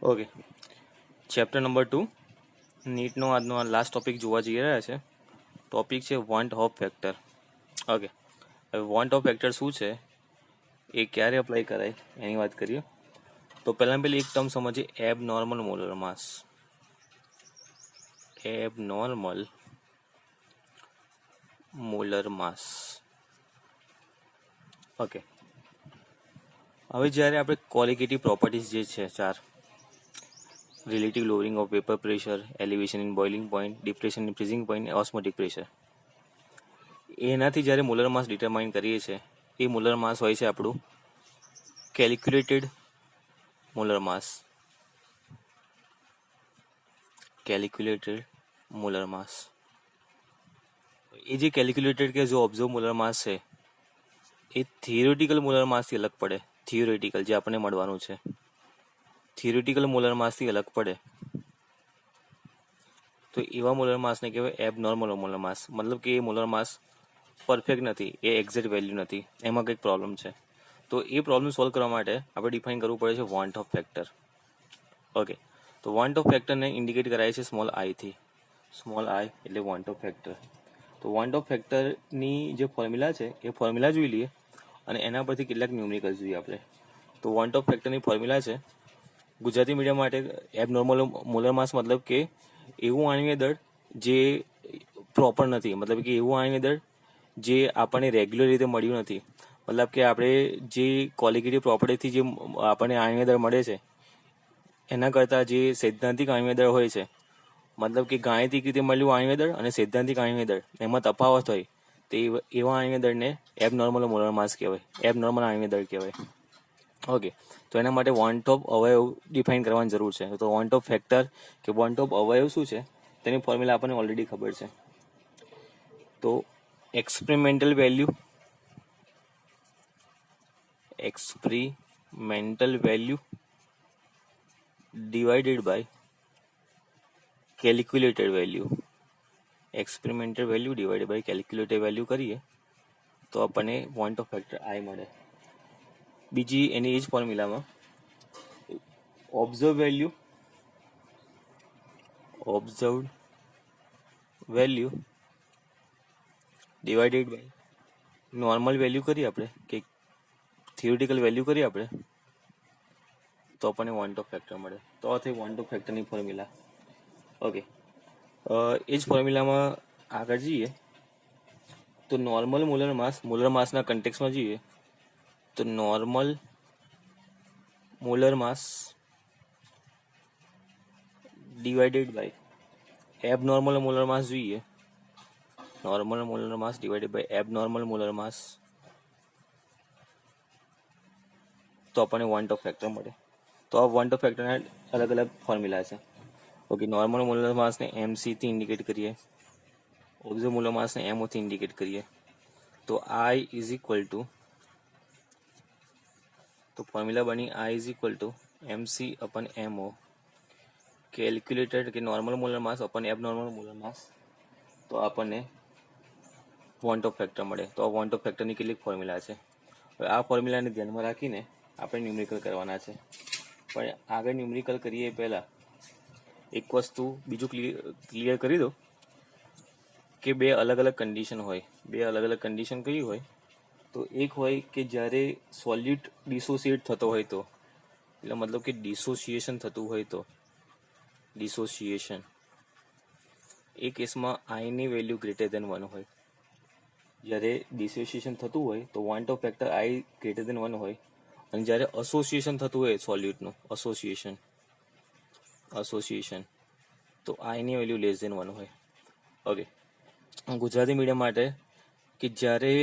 Okay, chapter number 2 નીટનો આજનો આ last topic જોવા જઈ રહ્યા છે. ટોપિક છે વોન્ટ ઓફ ફેક્ટર. ઓકે, હવે વોન્ટ ઓફ ફેક્ટર શું છે, એ ક્યારે અપ્લાય કરાય એની વાત કરીએ. તો પહેલાં એક ટર્મ સમજીએ, એબ નોર્મલ મોલર માસ. એબ નોર્મલ મોલર માસ. ઓકે, હવે જ્યારે આપણે ક્વોલિટેટિવ પ્રોપર્ટીઝ જે છે 4, relative lowering of vapor pressure, elevation in boiling point, depression in freezing point, osmotic pressure, એનાથી જ્યારે મોલર માસ ડિટરમાઇન કરીએ છીએ, એ મોલર માસ હોય છે આપણું કેલ્ક્યુલેટેડ મોલર માસ. કેલ્ક્યુલેટેડ મોલર માસ, એ જે કેલ્ક્યુલેટેડ કે જો ઓબ્ઝર્વ મોલર માસ છે, એ થિયોરેટિકલ મોલર માસથી અલગ પડે. થિયોરેટિકલ જે આપણને મળવાનું છે, થિયોરેટિકલ મોલર માસથી અલગ પડે. તો એવા મોલર માસને કહેવાય એબ નોર્મલ મોલર માસ. મતલબ કે એ મોલર માસ પરફેક્ટ નથી, એ એક્ઝેક્ટ વેલ્યુ નથી, એમાં કંઈક પ્રોબ્લેમ છે. તો એ પ્રોબ્લેમ સોલ્વ કરવા માટે આપણે ડિફાઇન કરવું પડે છે વોન્ટ ઓફ ફેક્ટર. ઓકે, તો વોન્ટ ઓફ ફેક્ટરને ઇન્ડિકેટ કરાય છે સ્મોલ આઈથી. સ્મોલ આઈ એટલે વોન્ટ ઓફ ફેક્ટર. તો વોન્ટ ઓફ ફેક્ટરની જે ફોર્મ્યુલા છે એ ફોર્મ્યુલા જોઈ લઈએ અને એના પરથી કેટલાક ન્યુમેરિકલ્સ જોઈએ આપણે. તો વોન્ટ ઓફ ફેક્ટરની ફોર્મ્યુલા છે, ગુજરાતી મીડિયમ માટે એબ નોર્મલ મોલર માસ મતલબ કે એવું આણ્વીય દળ જે પ્રોપર નથી, મતલબ કે એવું આણ્વીય દળ જે આપણને રેગ્યુલર રીતે મળ્યું નથી. મતલબ કે આપણે જે ક્વોલિટેટિવ પ્રોપર્ટીથી જે આપણને આણ્વીય દળ મળે છે, એના કરતાં જે સૈદ્ધાંતિક આણ્વીય દળ હોય છે, મતલબ કે ગાણિતિક રીતે મળ્યું આણ્વીય દળ અને સૈદ્ધાંતિક આણ્વીય દળ એમાં તફાવત હોય, તો એવા આણ્વીય દળને એબ નોર્મલ મોલર માસ કહેવાય, એબ નોર્મલ આણ્વીય દળ કહેવાય. ઓકે, તો એના માટે વોન્ટ ઓફ અવયવ ડિફાઇન કરવાની જરૂર છે. તો વોન્ટ ઓફ ફેક્ટર કે વોન્ટ ઓફ અવયવ શું છે તેની ફોર્મ્યુલા આપણને ઓલરેડી ખબર છે. તો experimental value divided by calculated value. Experimental value divided by calculated value કરીએ તો આપણને વોન્ટ ઓફ ફેક્ટર આઈ મળે. બીજી એની એ જ ફોર્મ્યુલામાં observed value divided by normal value કરીએ આપણે કે થિયોરિટિકલ વેલ્યુ કરીએ આપણે તો આપણને વોન્ટ ઓફ ફેક્ટર મળે. તો આ થઈ વોન્ટ ઓફ ફેક્ટરની ફોર્મ્યુલા. ઓકે, એ જ ફોર્મ્યુલામાં આગળ જઈએ તો નોર્મલ મોલર માસના કન્ટેક્સમાં જઈએ તો normal molar mass divided by abnormal molar mass જોઈએ. Normal molar mass divided by abnormal molar mass, તો આપણને વોન્ટ ઓફ ફેક્ટર મળે. તો આ વોન્ટ ઓફ ફેક્ટરના અલગ અલગ ફોર્મ્યુલા છે. ઓકે, નોર્મલ મોલર માસને એમસીથી ઇન્ડિકેટ કરીએ, ઓબ્ઝર્વ મોલર માસને એમઓથી ઇન્ડિકેટ કરીએ. તો આઈ ઇઝ ઇક્વલ ટુ, તો ફોર્મ્યુલા બની I is equal to MC upon MO calculated કે normal molar mass upon abnormal molar mass, તો આપણને વોન્ટ ઓફ ફેક્ટર મળે. તો આ વોન્ટ ઓફ ફેક્ટરની કેટલીક ફોર્મ્યુલા છે. હવે આ ફોર્મ્યુલાને ધ્યાનમાં રાખીને આપણે ન્યુમેરિકલ કરવાના છે. પણ આગળ ન્યુમેરિકલ કરીએ પહેલાં એક વસ્તુ બીજું ક્લિયર કરી દો કે બે અલગ અલગ કન્ડિશન હોય. બે અલગ અલગ કન્ડિશન કઈ હોય? તો એક હોય કે જ્યારે સોલ્યુટ ડિસોસિએટ થતો હોય તો, એટલે મતલબ કે ડિસોસિએશન થતું હોય તો, ડિસોસિએશન એ કેસમાં આઈની વેલ્યુ ગ્રેટર દેન 1 હોય. જ્યારે ડિસોસિએશન થતું હોય તો want of factor I greater than 1 હોય. અને જ્યારે અસોસિએશન થતું હોય સોલ્યુટનું અસોસિએશન તો આઈની વેલ્યુ લેસ દેન 1 હોય. ઓકે, ગુજરાતી મીડિયમ માટે કે જ્યારે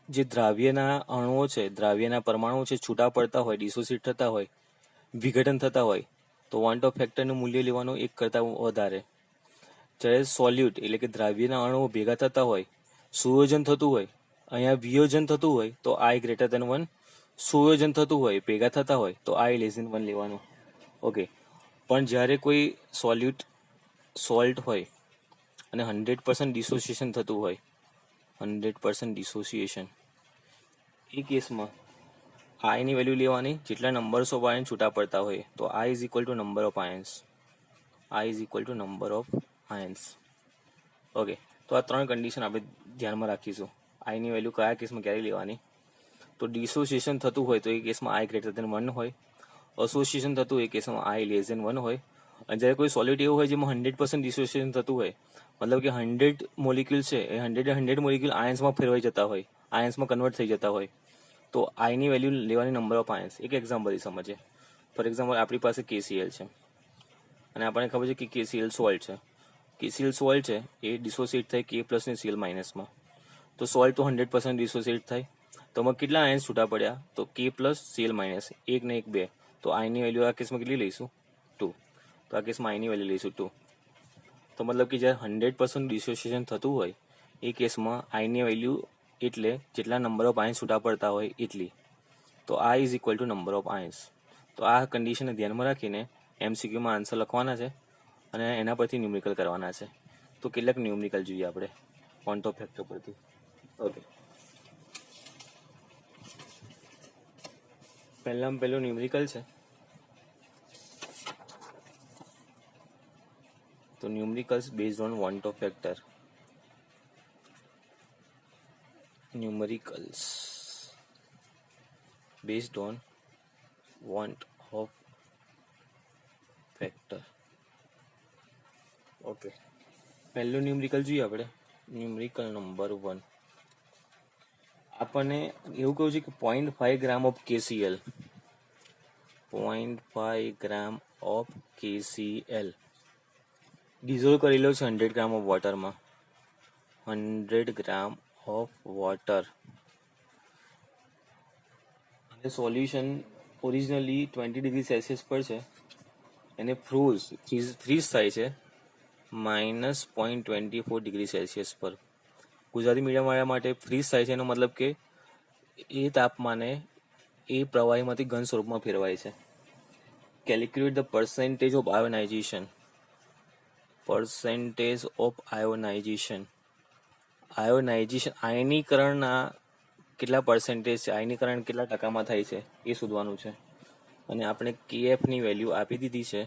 જે દ્રાવ્યના અણુઓ છે, દ્રાવ્યના પરમાણુઓ છે, છૂટા પડતા હોય, ડિસોસિએટ થતા હોય, વિઘટન થતા હોય, તો વોન્ટ ઓફ ફેક્ટરનું મૂલ્ય લેવાનું 1 કરતાં વધારે. જ્યારે સોલ્યુટ એટલે કે દ્રાવ્યના અણુઓ ભેગા થતા હોય, સુયોજન થતું હોય, અહીંયા વિયોજન થતું હોય તો આઈ ગ્રેટર દેન 1, સુયોજન થતું હોય, ભેગા થતા હોય તો આઈ લેસ દેન 1 લેવાનું. ઓકે, પણ જ્યારે કોઈ સોલ્ટ હોય અને 100% ડિસોસિએશન થતું હોય, 100% ડિસોસિએશન, એ કેસમાં આઈની વેલ્યુ લેવાની જેટલા નંબર્સ ઓફ આયન છૂટા પડતા હોય, તો I is equal two number of ions. I is equal two number of ions. Okay, તો આ 3 કન્ડિશન આપણે ધ્યાનમાં રાખીશું. આઈની વેલ્યુ કયા કેસમાં ક્યારે લેવાની? તો ડિસોસિએશન થતું હોય તો એ કેસમાં આઈ ગ્રેટર ધેન 1 હોય, એસોસિએશન થતું હોય એ કેસમાં આઈ લેસ ધેન 1 હોય, અને જ્યારે કોઈ સોલિડ એવું હોય જેમાં 100% ડિસોસિએશન થતું હોય, મતલબ કે 100 મોલિક્યુલ છે એ 100 મોલિક્યુલ આયન્સમાં ફેરવાઈ જતા હોય, આયન્સમાં કન્વર્ટ થઈ જતા હોય, તો આઈની વેલ્યુ લેવાની નંબર ઓફ આયન્સ. એક એક્ઝામ્પલ સમજીએ. ફોર એક્ઝામ્પલ આપણી પાસે KCl છે અને આપણને ખબર છે કે KCl સોલ્ટ છે. KCl સોલ્ટ છે એ ડિસોસિએટ થાય K પ્લસ ને Cl માઇનસમાં. તો સોલ્ટ તો 100% ડિસોસિએટ થાય, તો એમાં કેટલા આયન્સ છૂટા પડ્યા? તો K પ્લસ Cl માઇનસ, 1 ને 1 2. તો આઈની વેલ્યુ આ કેસમાં કેટલી લઈશું? 2. તો આ કેસમાં આઈની વેલ્યુ લઈશું 2. તો મતલબ કે જ્યારે 100% ડિસોસિએશન થતું હોય એ કેસમાં આઈની વેલ્યુ એટલે જેટલા નંબર ઓફ આયન્સ છૂટા પડતા હોય એટલી. તો I is equal two number of ions. તો આ કન્ડિશનને ધ્યાનમાં રાખીને MCQમાં આન્સર લખવાના છે અને એના પરથી ન્યુમેરિકલ કરવાના છે. તો કેટલાક ન્યુમેરિકલ જોઈએ આપણે ક્વોન્ટમ ફેક્ટર પરથી. ઓકે, પહેલું ન્યુમેરિકલ છે. તો numericals based on want of factor. Numericals based on want of factor. Okay, પહેલું ન્યુમેરિકલ જોઈએ આપણે. ન્યુમેરિકલ નંબર 1 આપણને એવું કહ્યું છે કે 0.5 gram of KCl, 0.5 gram of KCl dissolve કરેલો છે 100 ગ્રામ ઓફ વોટરમાં. 100 ગ્રામ ઓફ વોટર. અને સોલ્યુશન ઓરિજિનલી 20 ડિગ્રી સેલ્સિયસ પર છે, એને ફ્રીઝ થાય છે -0.24 ડિગ્રી સેલ્સિયસ પર. ગુજરાતી મીડિયમવાળા માટે ફ્રીઝ થાય છે એનો મતલબ કે એ તાપમાને એ પ્રવાહીમાંથી ઘન સ્વરૂપમાં ફેરવાય છે. Calculate the percentage of ionization. Percentage of ionization. આયનીકરણના કેટલા પર્સેન્ટેજ છે, આયનીકરણ કેટલા ટકામાં થાય છે એ શોધવાનું છે. અને આપણે KFની વેલ્યુ આપી દીધી છે.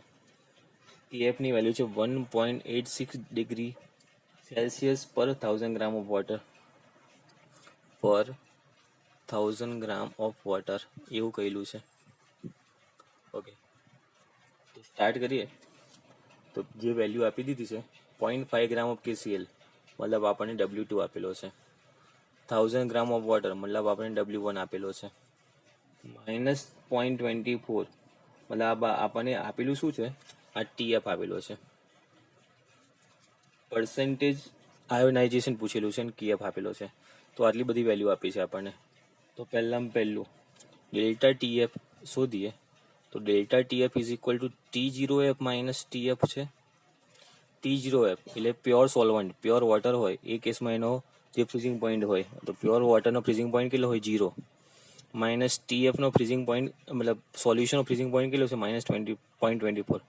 KFની વેલ્યુ છે 1.86 ડિગ્રી સેલ્સિયસ પર 1000 ગ્રામ ઓફ વોટર. પર 1000 ગ્રામ ઓફ વોટર એવું કહેલું છે. ઓકે, તો સ્ટાર્ટ કરીએ. તો જે વેલ્યુ આપી દીધી છે 0.5 ગ્રામ ઓફ KCl મતલબ આપણને W2 આપેલો છે. 1000 ગ્રામ ઓફ વોટર મતલબ આપણને W1 આપેલો છે. -0.24 મતલબ આપણને આપેલું શું છે? આ TF આપેલો છે. પર્સેન્ટેજ આયોનાઇઝેશન પૂછેલું છે અને KF આપેલો છે. તો આટલી બધી વેલ્યુ આપી છે આપણને. તો પહેલું ડેલ્ટા TF શોધીએ. તો delta TF is equal two T0F minus TF છે. T0F એટલે પ્યોર સોલ્વન્ટ, પ્યોર વોટર હોય એ કેસમાં એનો જે ફ્રીઝિંગ પોઈન્ટ હોય, તો પ્યોર વોટરનો ફ્રીઝિંગ પોઈન્ટ કેટલો હોય? 0. માઇનસ TFનો ફ્રીઝિંગ પોઈન્ટ મતલબ સોલ્યુશનનો ફ્રીઝિંગ પોઈન્ટ કેટલો છે? -20.24.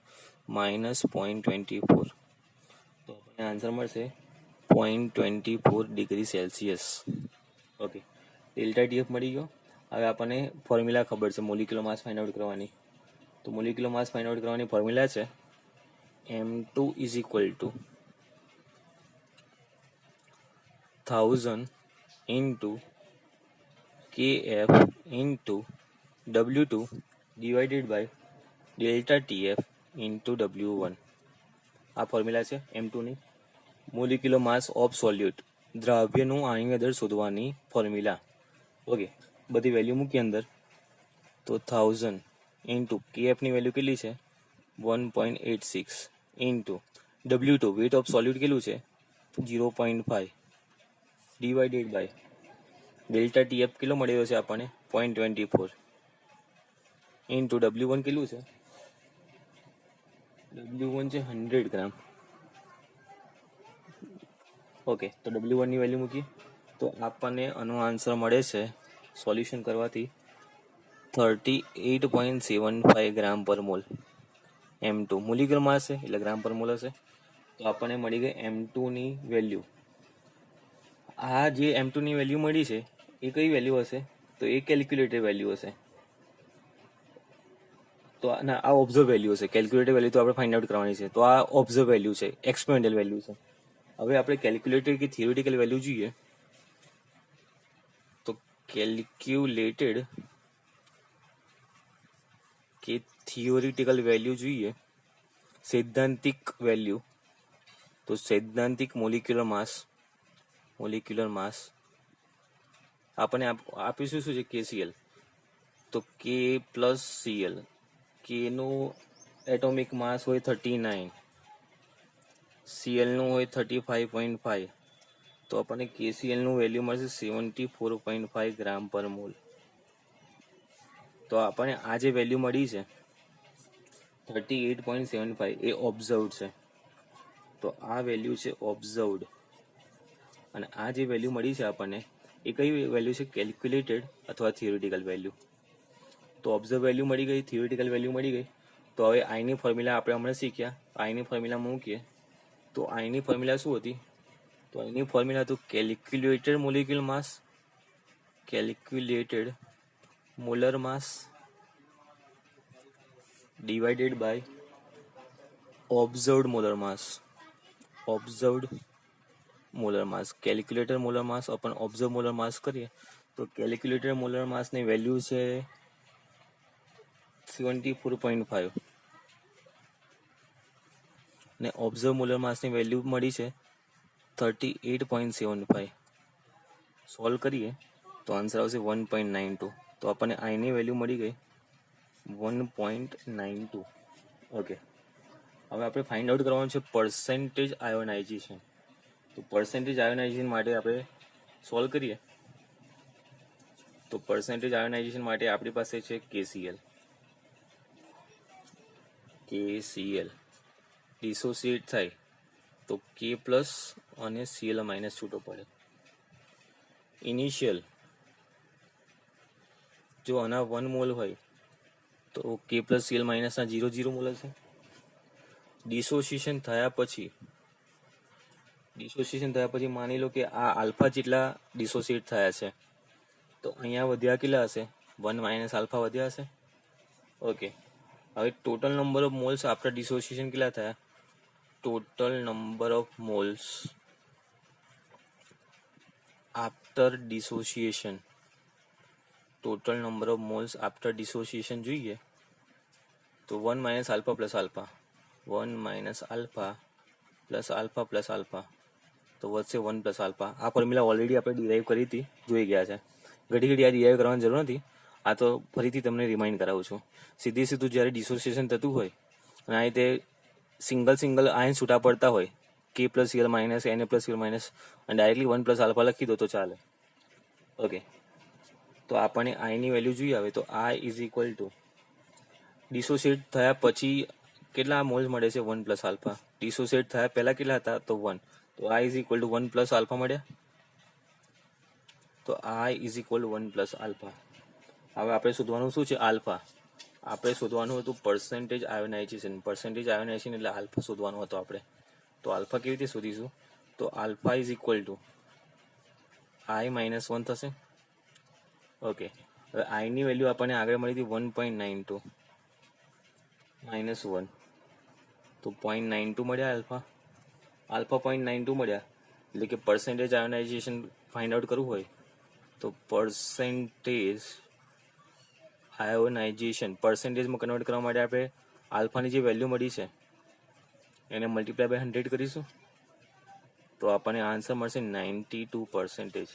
-0.24. તો આપણને આન્સર મળશે 0.24 degree Celsius. Okay, delta TF મળી ગયો. હવે આપણને ફોર્મ્યુલા ખબર છે મોલિક્યુલર માસ ફાઇન્ડ આઉટ કરવાની. તો મોલિક્યુલર માસ ફાઇન્ડ આઉટ કરવાની ફોર્મ્યુલા છે M2 is equal to 1000 into KF into W2 divided by delta TF into W1. આ ફોર્મ્યુલા છે M2ની. મોલિક્યુલર માસ ઓફ સોલ્યુટ, દ્રાવ્યનું આણ્વીય દળ શોધવાની ફોર્મ્યુલા. ઓકે, બધી વેલ્યુ મૂકી અંદર. તો 1000 ઇન્ટુ KFની વેલ્યુ કેટલી છે? 1.86 ઇન્ટુ W2 વેટ ઓફ સોલ્યુટ કેટલું છે? 0.5 ડિવાઇડેડ બાય ડેલ્ટા TF કેટલો મળેલો છે આપણને? 0.24 ઇન્ટુ W1 કેટલું છે? W1 છે 100 ગ્રામ. ઓકે, તો W1 ની વેલ્યુ મૂકીએ તો આપણને આનો આન્સર મળે છે સોલ્યુશન કરવાથી 38.75 ગ્રામ પર મોલ. M2 મોલિક્યુલર માસ છે એટલે ગ્રામ પર મોલ હશે. તો આપણને મળી ગઈ M2 ની વેલ્યુ. આ જે M2 ની વેલ્યુ મળી છે એ કઈ વેલ્યુ હશે? તો એ કેલ્ક્યુલેટેડ વેલ્યુ હશે. તો આ ઓબ્ઝર્વ વેલ્યુ છે. કેલ્ક્યુલેટેડ વેલ્યુ તો આપણે ફાઇન્ડ આઉટ કરવાની છે. તો આ ઓબ્ઝર્વ વેલ્યુ છે, એક્સપેરિમેન્ટલ વેલ્યુ છે. હવે આપણે કેલ્ક્યુલેટેડ કે થિયોરિટિકલ વેલ્યુ જોઈએ તો કેલ્ક્યુલેટેડ કે થિયોરિટિકલ વેલ્યુ જોઈએ, સૈદ્ધાંતિક વેલ્યુ. તો સૈદ્ધાંતિક મોલિક્યુલર માસ આપણને આપીશું શું છે? KCl. તો K પ્લસ Cl. K નું એટોમિક માસ હોય 39, Cl નું હોય 35.5. તો આપણને KCl નું વેલ્યુ મળશે 74.5 ગ્રામ પર મોલ. તો આપણને આ જે વેલ્યુ મળી છે 38.75 એ ઓબ્ઝર્વડ છે. તો આ વેલ્યુ છે ઓબ્ઝર્વડ. અને આ જે વેલ્યુ મળી છે આપણને એ કઈ વેલ્યુ છે? કેલ્ક્યુલેટેડ અથવા થિયોરિટિકલ વેલ્યુ. તો ઓબ્ઝર્વ વેલ્યુ મળી ગઈ, થિયોરિટિકલ વેલ્યુ મળી ગઈ. તો હવે આઈની ફોર્મ્યુલા આપણે હમણાં શીખ્યા. આઈની ફોર્મ્યુલા મૂકીએ તો આઈની ફોર્મ્યુલા શું હતી? તો આઈની ફોર્મ્યુલા હતું calculated molar mass divided by observed molar mass. Calculated molar mass upon observe molar mass કરીએ તો કેલ્ક્યુલેટેડ મોલર માસની વેલ્યુ છે 74.5 અને ઓબ્ઝર્વ મોલર માસની વેલ્યુ મળી છે 38.75. સોલ્વ કરીએ તો આન્સર આવશે 1.92. તો આપણને આઈની વેલ્યુ મળી ગઈ 1.92. ઓકે, હવે આપણે ફાઇન્ડ આઉટ કરવાનું છે પર્સેન્ટેજ આયોનાઇઝેશન. તો પર્સેન્ટેજ આયોનાઇઝેશન માટે આપણે સોલ્વ કરીએ તો પર્સેન્ટેજ આયોનાઇઝેશન માટે આપણી પાસે છે KCl. ડિસોસિએટ થાય તો K પ્લસ અને Cl માઇનસ છૂટો પડે. ઇનિશિયલ જો આના 1 મોલ હોય તો K પ્લસ Cl માઇનસના 0 મોલ હશે. ડિસોસિએશન થયા પછી માની લો કે આ આલ્ફા જેટલા ડિસોસિએટ થયા છે તો અહીંયા વધ્યા કેટલા હશે? 1 માઇનસ આલ્ફા વધ્યા હશે. ઓકે, હવે total number of moles after dissociation કેટલા થયા? Total number of moles after dissociation જોઈએ તો 1 માઇનસ આલ્ફા પ્લસ આલ્ફા તો વધશે 1 પ્લસ આલ્ફા. આ ફોર્મ્યુલા ઓલરેડી આપણે ડિરાઈવ કરી હતી, જોઈ ગયા છે. ઘડી આ ડિરાઈવ કરવાની જરૂર નથી. આ તો ફરીથી તમને રિમાઇન્ડ કરાવું છું. સીધું જ્યારે ડિસોસિએશન થતું હોય અને આ રીતે સિંગલ આયન છૂટા પડતા હોય K plus Cl minus Na plus Cl minus અને ડાયરેક્ટલી 1 પ્લસ આલ્ફા લખી દો તો ચાલે. ઓકે, તો આપણને આઈની વેલ્યુ જોઈએ હવે તો I ઇઝ ઇક્વલ ટુ ડિસોસિએટ થયા પછી કેટલા મોલ્સ મળે છે? 1 પ્લસ આલ્ફા. ડિસોસિએટ થયા પહેલા કેટલા હતા? તો 1. તો I is equal two 1 plus alpha મળ્યા. તો I is equal two 1 plus alpha. હવે આપણે શોધવાનું શું છે? આલ્ફા. આપણે શોધવાનું હતું પર્સેન્ટેજ આયોનાઇઝેશન એટલે આલ્ફા શોધવાનું હતું આપણે. તો આલ્ફા કેવી રીતે શોધીશું? તો alpha is equal to I minus 1 થશે. ઓકે, હવે આઈની વેલ્યુ આપણને આગળ મળી હતી 1.92 માઇનસ 1. તો 0.92 મળ્યા આલ્ફા 0.92 મળ્યા. એટલે કે પર્સેન્ટેજ આયોનાઇઝેશન ફાઇન્ડ આઉટ કરવું હોય તો પર્સેન્ટેજમાં કન્વર્ટ કરવા માટે આપણે આલ્ફાની જે વેલ્યુ મળી છે એને મલ્ટીપ્લાય બાય 100 કરીશું તો આપણને આન્સર મળશે 92%.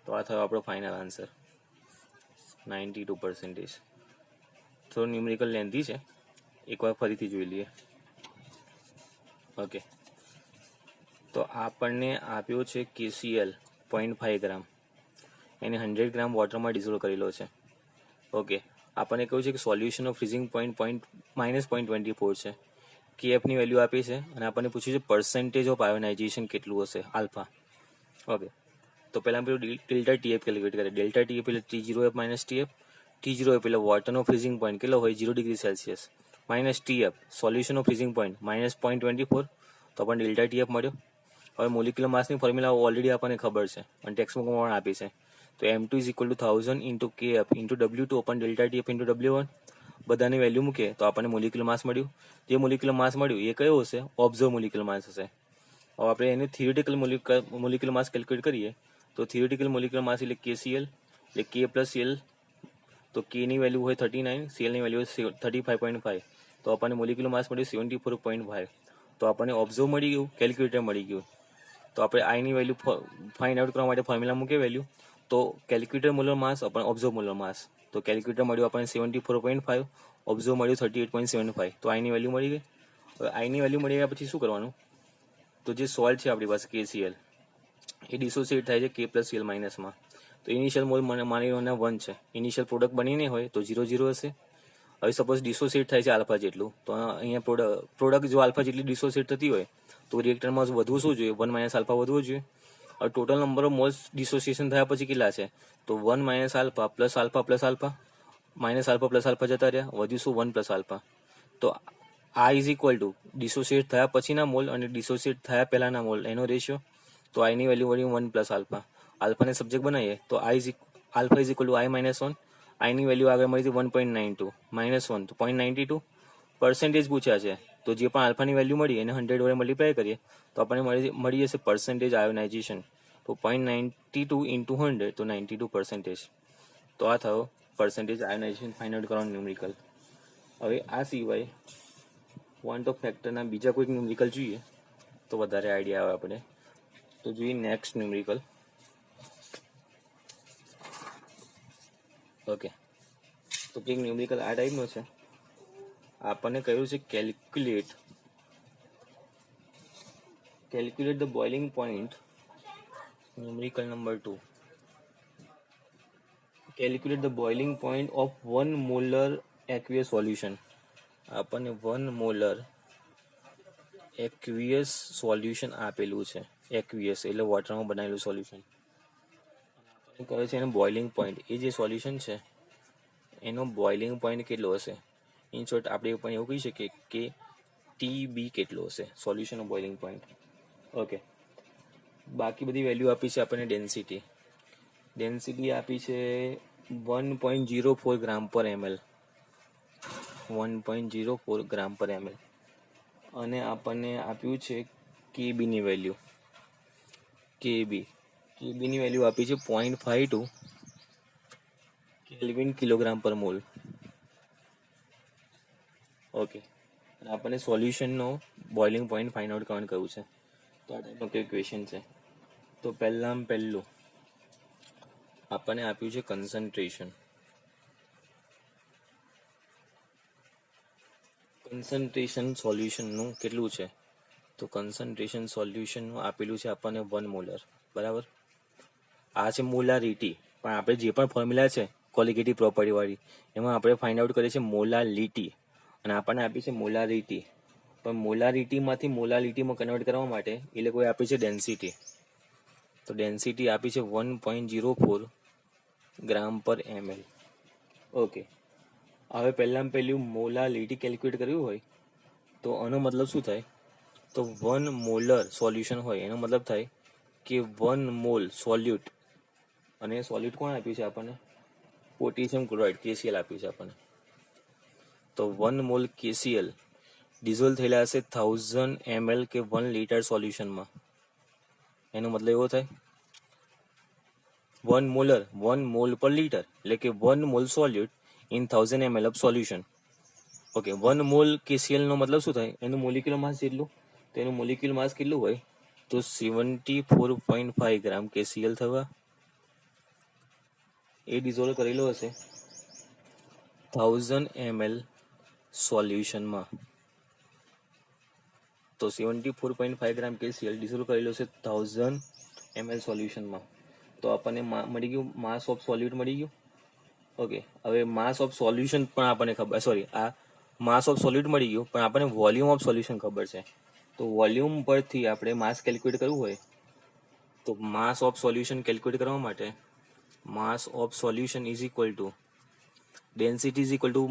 તો આ થયો આપણો ફાઇનલ આન્સર 92%. થોડું ન્યુમેરિકલ લેન્થી છે, એકવાર ફરીથી જોઈ લઈએ. ઓકે, તો આપણને આપ્યો છે KCl 0.5 ગ્રામ, એને 100 ગ્રામ વોટરમાં ડિઝોલ્વ કરેલો છે. ઓકે, આપણને કહ્યું છે કે સોલ્યુશન ઓફ ફ્રીઝિંગ પોઈન્ટ -0.24 છે. KFની વેલ્યુ આપી છે અને આપણને પૂછ્યું છે પર્સેન્ટેજ ઓફ આયોનાઇઝેશન કેટલું હશે? આલ્ફા. ઓકે, તો પહેલાં ડેલ્ટા TF કેલ્ક્યુલેટ કરે. ડેલ્ટા TF એટલે T0F માઇનસ TF. T0F એટલે વોટરનો ફ્રીઝિંગ પોઈન્ટ કેટલો હોય? 0 degree Celsius. Minus TF solution of freezing point -0.24. તો આપણને ડેલ્ટા TF મળ્યો. હવે મોલિક્યુલર માસની ફોર્મ્યુલા ઓલરેડી આપણને ખબર છે અને ટેક્સ્ટબુકમાં પણ આપી છે. તો M2 is equal to 1000 into KF into W2 open delta TF into W1. બધાની વેલ્યુ મૂકીએ તો આપણને મોલિક્યુલર માસ મળ્યું. જે મોલિક્યુલર માસ મળ્યું એ કયો હશે? ઓબ્ઝર્વ મોલિક્યુલર માસ હશે. હવે આપણે એને થિયોરિટિકલ મોલિક્યુલર માસ કેલ્ક્યુલેટ કરીએ તો થિયોરિટિકલ મોલિક્યુલર માસ એટલે KCl, એટલે K પ્લસ Cl. તો K ની વેલ્યુ હોય 39, Cl ની વેલ્યુ હોય 35.5. તો આપણને મોલિક્યુલર માસ મળ્યું 74.5. તો આપણને ઓબ્ઝર્વ મળી ગયું, કેલ્ક્યુલેટર મળી ગયું. તો આપણે I ની વેલ્યુ ફાઇન્ડ આઉટ કરવા માટે ફોર્મ્યુલા મૂકીએ વેલ્યુ. તો કેલ્ક્યુલેટર મોલર માસ આપણે ઓબ્ઝર્વ મોલર માસ. તો કેલ્ક્યુલેટર મળ્યું આપણને 74.5, ઓબ્ઝર્વ મળ્યું 38.75. તો I ની વેલ્યુ મળી ગઈ. હવે I ની વેલ્યુ મળી ગયા પછી શું કરવાનું? તો જે સોલ્ટ છે આપણી પાસે KCl એ ડિસોસિએટ થાય છે K પ્લસ Cl માઇનસમાં. તો ઇનિશિયલ મોલ માની લો 1 છે. ઇનિશિયલ પ્રોડક્ટ બની નહીં હોય તો 0 હશે. હવે સપોઝ ડિસોસિએટ થાય છે આલ્ફા જેટલું, તો અહીંયા પ્રોડક્ટ જો આલ્ફા જેટલી ડિસોસિએટ થતી હોય તો રિએક્ટરમાં વધવું શું જોઈએ? 1 માઇનસ આલ્ફા વધવું જોઈએ. હવે total number of moles dissociation થયા પછી કેટલા છે? તો 1 minus alpha plus alpha plus alpha, minus alpha plus alpha જતા રહ્યા, વધ્યું શું? 1 પ્લસ આલ્ફા. તો આ ઇઝ ઇક્વલ ટુ ડિસોસિએટ થયા પછીના મોલ અને ડિસોસિએટ થયા પહેલાના મોલ એનો રેશિયો. તો I ની વેલ્યુ વળી 1 પ્લસ આલ્ફા. આલ્ફાને સબ્જેક્ટ બનાવીએ તો alpha is equal to I minus 1. I ની વેલ્યુ આગળ મળી હતી 1.92, માઇનસ 1 તો 0.92. પર્સન્ટેજ પૂછ્યા છે તો જે પણ આલ્ફાની વેલ્યુ મળી એને 100 વડે મલ્ટીપ્લાય કરીએ તો આપણને મળી જશે પર્સન્ટેજ આયોનાઇઝેશન. તો 0.92 ઇન્ટુ 100 તો 92%. તો આ થયો પર્સન્ટેજ આયોનાઇઝેશન ફાઇન્ડ આઉટ કરવાનું ન્યુમેરિકલ. હવે આ સિવાય ક્વોન્ટ ઓફ ફેક્ટરના બીજા કોઈક ન્યુમેરિકલ જોઈએ તો વધારે આઈડિયા આવે આપણે. તો જોઈએ નેક્સ્ટ ન્યુમેરિકલ. ઓકે, તો એક ન્યુમેરિકલ આ ટાઈપનો છે. આપણને કહ્યું છે calculate the boiling point. Numerical number 2. Calculate the boiling point of 1 molar aqueous solution. આપણને 1 મોલર aqueous સોલ્યુશન આપેલું છે. aqueous એટલે વોટરમાં બનાવેલું સોલ્યુશન. કહે છે એનો બોઇલિંગ પોઈન્ટ. એ જે સોલ્યુશન છે એનો બોઇલિંગ પોઈન્ટ કેટલો હશે? ઇન શોર્ટ આપણે પણ એવું કહી શકીએ કે TB કેટલો હશે સોલ્યુશનનો બોઇલિંગ પોઈન્ટ. ઓકે, બાકી બધી વેલ્યુ આપી છે આપણને. ડેન્સિટી આપી છે 1.04 ગ્રામ પર ml. 1.04 ગ્રામ પર ml. અને આપણને આપ્યું છે KB ની વેલ્યુ. KB ની વેલ્યુ આપી છે 0.52 કેલ્વિન કિલોગ્રામ પર મોલ. ઓકે, અને આપણને સોલ્યુશનનો બોઇલિંગ પોઈન્ટ ફાઇન્ડ આઉટ કરવાનું કહ્યું છે. તો આ ટાઈપનો કોઈ ક્વેશ્ચન છે. તો પહેલું આપણને આપ્યું છે કન્સન્ટ્રેશન સોલ્યુશનનું કેટલું છે? તો કન્સન્ટ્રેશન સોલ્યુશનનું આપેલું છે આપણને 1 મોલર. બરાબર, આ છે મોલારિટી. પણ આપણે જે પણ ફોર્મ્યુલા છે ક્વોલિટેટિવ પ્રોપર્ટી વાળી એમાં આપણે ફાઇન્ડ આઉટ કરીએ છીએ મોલાલિટી અને આપણને આપી છે મોલારિટી. પણ મોલારિટીમાંથી મોલાલિટીમાં કન્વર્ટ કરવા માટે એ લોકોએ આપી છે ડેન્સિટી. તો ડેન્સિટી આપી છે 1.04 ગ્રામ પર ml. ઓકે, હવે પહેલું મોલાલિટી કેલ્ક્યુલેટ કર્યું હોય તો આનો મતલબ શું થાય? તો 1 મોલર સોલ્યુશન હોય એનો મતલબ થાય કે 1 મોલ સોલ્યુટ. અને સોલ્યુટ કોણ આપ્યું છે આપણને? પોટેશિયમ ક્લોરાઇડ KCl આપ્યું છે આપણને. તો 1 મોલ KCl ડિઝોલ્વ થયેલા હશે 1000 ml કે 1 લીટર સોલ્યુશનમાં. એનો મતલબ એવો થાય 1 મોલ પર લીટર એટલે કે 1 mall સોલ્યુટ in 1000 ml of solution. Okay, 1 mall KCl નો મતલબ શું થાય? એનું મોલિક્યુલર માસ જેટલું. તો એનું મોલિક્યુલર માસ કેટલું હોય? તો 74.5 ગ્રામ KCl થવા. એ ડિઝોલ્વ કરેલો હશે 1000 ml સોલ્યુશનમાં. તો 74.5 ગ્રામ KCl ડિઝોલ્વ કરેલો છે 1000 ml સોલ્યુશનમાં. તો આપણને મળી ગયું માસ ઓફ સોલ્યુટ મળી ગયું. ઓકે, હવે માસ ઓફ સોલ્યુશન પણ આપણને ખબર, આ માસ ઓફ સોલ્યુટ મળી ગયું પણ આપણને વોલ્યુમ ઓફ સોલ્યુશન ખબર છે. તો વોલ્યુમ પરથી આપણે માસ કેલ્ક્યુલેટ કરવું હોય તો માસ ઓફ સોલ્યુશન કેલ્ક્યુલેટ કરવા માટે mass of solution is equal to density is equal to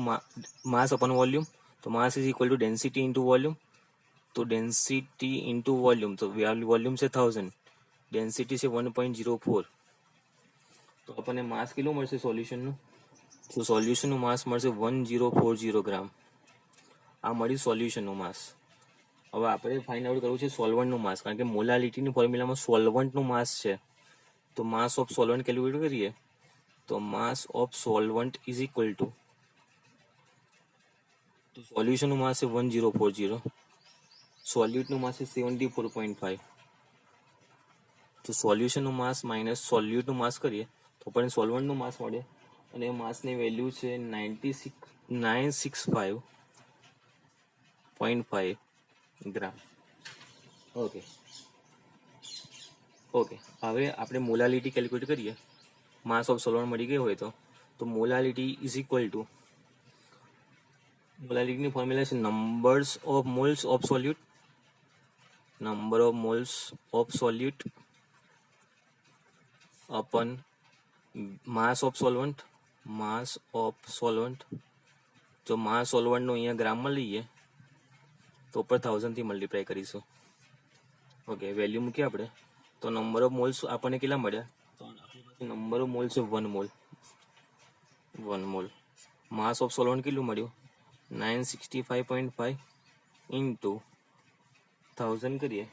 mass upon volume. તો mass is equal to density into volume. તો ડેન્સિટી ઇન્ટુ વોલ્યુમ, તો વોલ્યુમ છે 1000, ડેન્સિટી છે 1.04. તો આપણને માસ કેટલું મળશે સોલ્યુશનનું? તો સોલ્યુશનનું માસ મળશે 1040 ગ્રામ. આ મળ્યું સોલ્યુશનનું માસ. હવે આપણે ફાઇન્ડ આઉટ કરવું છે સોલ્વન્ટનું માસ, કારણ કે મોલાલિટીની ફોર્મ્યુલામાં સોલ્વન્ટનું માસ છે. તો માસ ઓફ સોલ્વન્ટ કેલ્ક્યુલેટ કરીએ તો માસ of solvent is equal to, તો સોલ્યુશનનું માસ છે 1040, સોલ્યુટનું માસ છે 74.5. તો સોલ્યુશનનું માસ માઇનસ સોલ્યુટનું માસ કરીએ તો આપણને સોલ્વન્ટનું માસ મળે, અને માસની વેલ્યુ છે 965.5 ગ્રામ. ઓકે, હવે આપણે મોલાલિટી કેલ્ક્યુલેટ કરીએ. માસ ઓફ સોલ્વન્ટ મળી ગયો હોય તો મોલાલિટી ઇઝ ઇક્વલ ટુ, મોલાલિટીની ફોર્મ્યુલા છે numbers of moles of solute, number of moles of solute upon mass of solvent, mass of solvent. જો માસ સોલ્વન્ટનું અહીંયા ગ્રામમાં લઈએ તો ઉપર 1000 થી મલ્ટીપ્લાય કરીશું. ઓકે, વેલ્યુ મૂકીએ આપણે તો નંબર ઓફ મોલ્સ આપણને કેટલા મળ્યા, તો નંબર ઓફ મોલ્સ છે 1 મોલ. માસ ઓફ સોલ્વન્ટ કેટલું મળ્યું 965.5 ઇન્ટુ 1000 કરીએ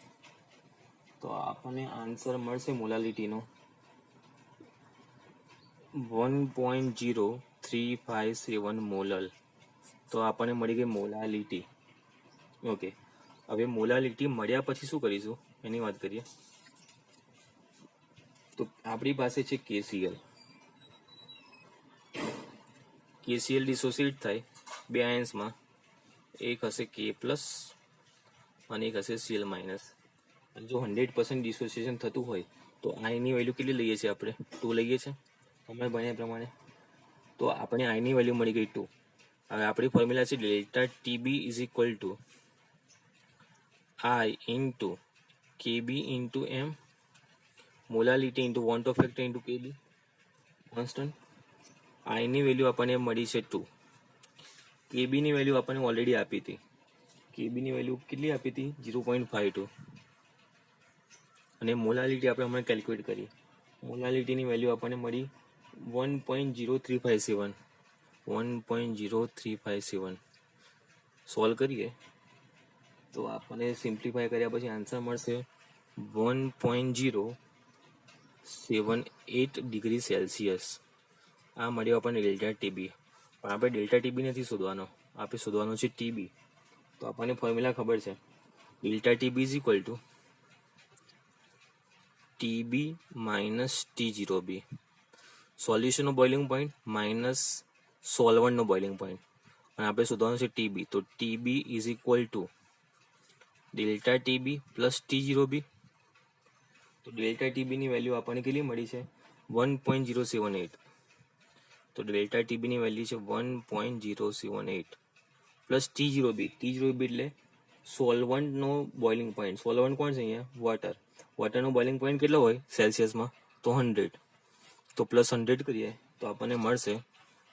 તો આપણને આન્સર મળશે મોલાલિટીનો 1.0357 મોલલ. તો આપણને મળી ગઈ મોલાલિટી. ઓકે, હવે મોલાલિટી મળ્યા પછી શું કરીશું એની વાત કરીએ. તો આપણી પાસે છે KCl. KCl ડિસોસિએટ થાય બે આયન્સમાં, એક હશે K પ્લસ અને એક હશે Cl માઇનસ. જો 100% ડિસોસિએશન થતું હોય તો આની વેલ્યુ કેટલી લઈએ છીએ આપણે, 2 લઈએ છીએ હમણાં ભણ્યા પ્રમાણે. તો આપણે આની વેલ્યુ મળી ગઈ 2. હવે આપણી ફોર્મ્યુલા છે delta TB is equal to I into KB into M, molality into van't of factor into KB constant. આઈની વેલ્યુ આપણને મળી છે 2. કેબીની વેલ્યુ આપણને ઓલરેડી આપી હતી. કેબીની વેલ્યુ કેટલી આપી હતી 0.52, અને મોલાલિટી આપણે હમણાં કેલ્ક્યુલેટ કરી. મોલાલિટીની વેલ્યુ આપણને મળી 1.0357. સોલ્વ કરીએ તો આપણને સિમ્પ્લિફાય કર્યા પછી આન્સર મળશે 1.078 ડિગ્રી સેલ્સિયસ. આ મળ્યો આપણને ડેલ્ટા ટીબી. પણ આપણે ડેલ્ટા ટીબી નથી શોધવાનો, આપણે શોધવાનો છે ટીબી. તો આપણને ફોર્મ્યુલા ખબર છે, delta TB is equal to TB minus T0B. સોલ્યુશનનો બોઇલિંગ પોઈન્ટ માઇનસ સોલ્વન્ટનો બોઇલિંગ પોઈન્ટ, અને આપણે શોધવાનું છે ટીબી. તો TB is equal to delta TB plus T0B. તો ડેલ્ટા ટીબીની વેલ્યુ આપણને કેટલી મળી છે 1.078. તો ડેલ્ટા ટીબીની વેલ્યુ છે 1.078 પ્લસ T0B. T0B એટલે સોલ્વન્ટનો બોઇલિંગ પોઈન્ટ. સોલ્વન્ટ કોણ છે અહીંયા, વોટર. વોટરનો બોઇલિંગ પોઈન્ટ કેટલો હોય સેલ્સિયસમાં, તો 100. તો પ્લસ 100 કરીએ તો આપણને મળશે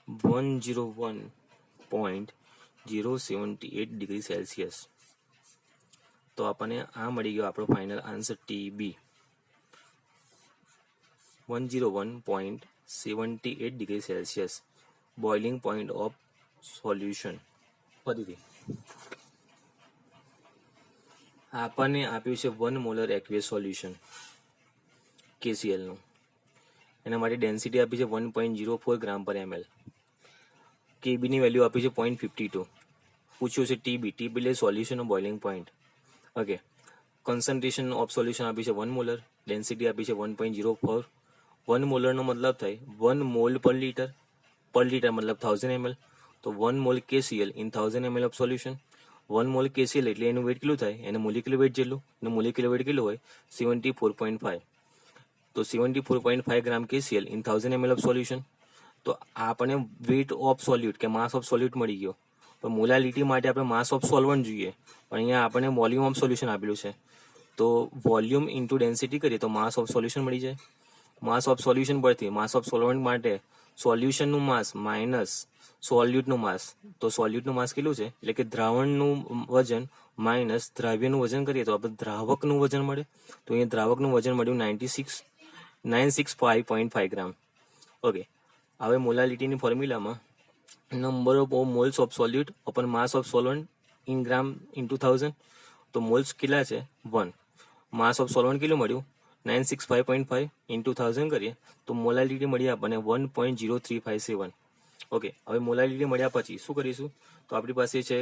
101.078 ડિગ્રી સેલ્સિયસ. તો આપણને આ મળી ગયો આપણો final answer TB 101.78 degree Celsius, boiling point of solution. ફરીથી આપણને આપ્યું છે 1 મોલર એક્વિયસ સોલ્યુશન KCl નું. એના માટે ડેન્સિટી આપી છે 1.04 ગ્રામ પર ml. કેબીની વેલ્યુ આપી છે 0.52. પૂછ્યું છે ટીબી. ટીબી એટલે સોલ્યુશનનો boiling point. Okay, concentration of solution આપી છે 1 મોલર, ડેન્સિટી આપી છે 1.04. 1 મોલરનો મતલબ થાય 1 મોલ પર લીટર મતલબ 1000 ml. તો 1 mall KCl in 1000 ml of solution. 1 mall KCl એટલે એનું વેટ કેટલું થાય, એનું મોલિક્યુલર વેટ જેટલું. એનું મોલિક્યુલર વેટ કેટલું હોય 74.5. તો 74.5 ગ્રામ KCl in 1000 ml of solution. તો આપણને વેટ ઓફ સોલ્યુટ કે માસ ઓફ સોલ્યુટ મળી ગયો. પણ મોલાલિટી માટે આપણે માસ ઓફ સોલ્વન્ટ જોઈએ, પણ અહીંયા આપણને વોલ્યુમ ઓફ સોલ્યુશન આપેલું છે. તો વોલ્યુમ ઇન્ટુ ડેન્સિટી કરીએ તો માસ ઓફ સોલ્યુશન મળી જાય. માસ ઓફ સોલ્યુશન પરથી માસ ઓફ સોલ્વન્ટ માટે સોલ્યુશનનું માસ માઇનસ સોલ્યુટનું માસ. તો સોલ્યુટનું માસ કેટલું છે, એટલે કે દ્રાવણનું વજન માઇનસ દ્રાવ્યનું વજન કરીએ તો આપણે દ્રાવકનું વજન મળે. તો અહીંયા દ્રાવકનું વજન મળ્યું 965.5 ગ્રામ. ઓકે, હવે મોલાલિટીની ફોર્મ્યુલામાં number of moles of solute upon mass of solvent in gram into 1000. તો મોલ્સ કેટલા છે 1, માસ ઓફ સોલવન્ટ કેટલું મળ્યું 965.5 ઇન્ટુ 1000 કરીએ તો મોલાલિટી મળી આપણને 1.0357. ઓકે, હવે મોલાલિટી મળ્યા પછી શું કરીશું, તો આપણી પાસે છે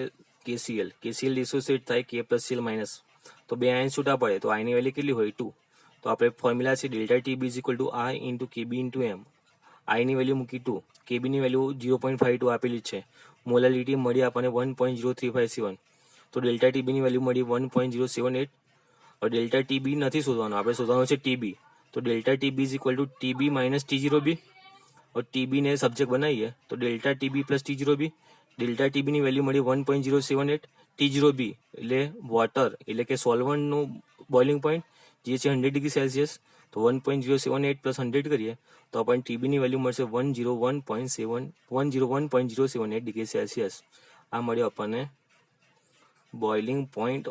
KCl ડિસોસિએટ થાય K પ્લસ Cl માઇનસ, તો બે આયન છૂટા પડે તો આયની વેલ્યુ કેટલી હોય 2. તો આપણે ફોર્મ્યુલા છે delta TB is equal to I into KB into M. આઈની વેલ્યુ મૂકી 2, કેબીની વેલ્યુ 0.52 આપેલી છે, મોલાલિટી મળી આપણને 1.0357. તો ડેલ્ટા ટીબીની વેલ્યુ મળી 1.078. હવે ડેલ્ટા ટીબી નથી શોધવાનો, આપણે શોધવાનો છે ટીબી. તો delta TB is equal to TB minus T0B. और टीबी ने सब्जेक्ट बनाइए तो delta TB plus T0B. Delta TB ની વેલ્યુ મળી 1.078. T0B એટલે વોટર એટલે કે સોલ્વન્ટનું બોઇલિંગ પોઈન્ટ જે છે 100 ડિગ્રી સેલ્સિયસ. તો 1.078 પ્લસ 100 કરીએ તો આપણને ટીબીની વેલ્યુ મળશે 101.078 ડિગ્રી સેલ્સિયસ. આ મળ્યો આપણને boiling point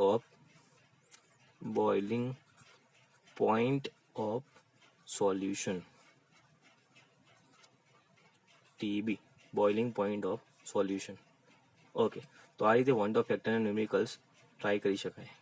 of solution, TB boiling point of solution. Okay, તો આ રીતે વોન્ટ ઓફ ફેક્ટર અને ન્યુમેરિકલ્સ ટ્રાય કરી શકાય.